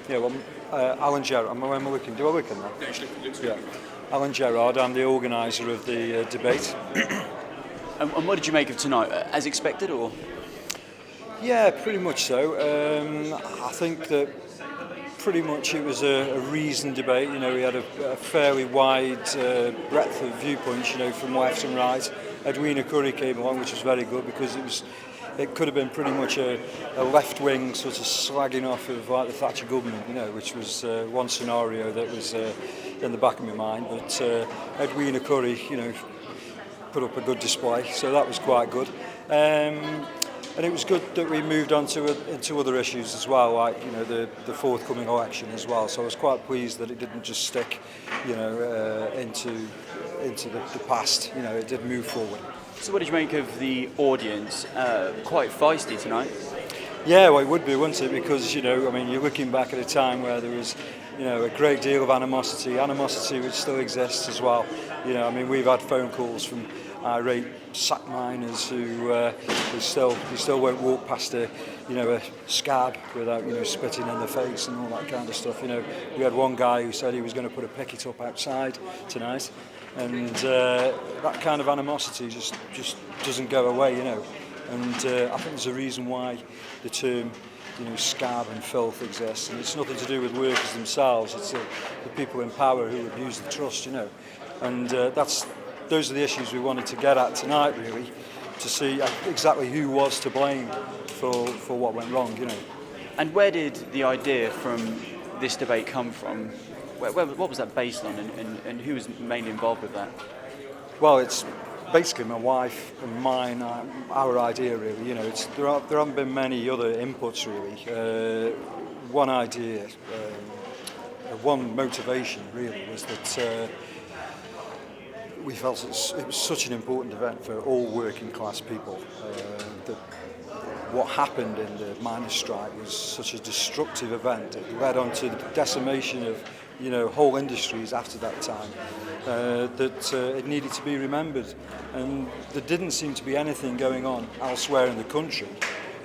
Yeah, well, Alan Gerard, am I looking? Do I look in that? Yeah, actually, it looks Yeah. Alan Gerard, I'm the organiser of the debate. And what did you make of tonight? As expected, or? Yeah, pretty much so. I think that pretty much it was a reasoned debate. You know, we had a fairly wide breadth of viewpoints, you know, from left and right. Edwina Currie came along, which was very good because it could have been pretty much a left-wing sort of slagging off of like the Thatcher government, you know, which was one scenario that was in the back of my mind. But Edwina Currie, you know, put up a good display, so that was quite good. And it was good that we moved on into other issues as well, like, you know, the forthcoming election as well. So I was quite pleased that it didn't just stick, you know, into the past. You know, it did move forward. So what did you make of the audience? Quite feisty tonight. Yeah, well, it would be, wouldn't it? Because, you know, I mean, you're looking back at a time where there was, you know, a great deal of animosity which still exists as well. You know, I mean, we've had phone calls from irate sack miners who still won't walk past a scab without, you know, spitting in the face and all that kind of stuff. You know, we had one guy who said he was going to put a picket up outside tonight, and that kind of animosity just doesn't go away, you know. And I think there's a reason why the term, you know, scab and filth exists, and it's nothing to do with workers themselves. It's the people in power who abuse the trust, you know. And those are the issues we wanted to get at tonight, really, to see exactly who was to blame for what went wrong, you know. And where did the idea from this debate come from? What was that based on, and who was mainly involved with that? Well, it's basically my wife and mine, our idea, really. You know, there haven't been many other inputs, really. One idea, one motivation, really, was that we felt it was such an important event for all working class people. That what happened in the miners' strike was such a destructive event. It led on to the decimation of, you know, whole industries after that time. That it needed to be remembered, and there didn't seem to be anything going on elsewhere in the country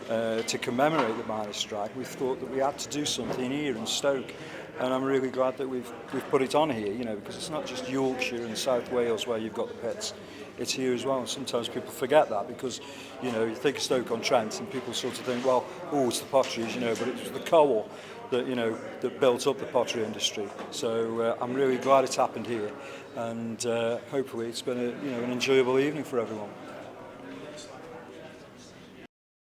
to commemorate the miners' strike. We thought that we had to do something here in Stoke. And I'm really glad that we've put it on here, you know, because it's not just Yorkshire and South Wales where you've got the pits. It's here as well, and sometimes people forget that because, you know, you think of Stoke-on-Trent and people sort of think, well, it's the potteries, you know, but it was the coal that, you know, that built up the pottery industry. So I'm really glad it's happened here, and hopefully it's been an enjoyable evening for everyone.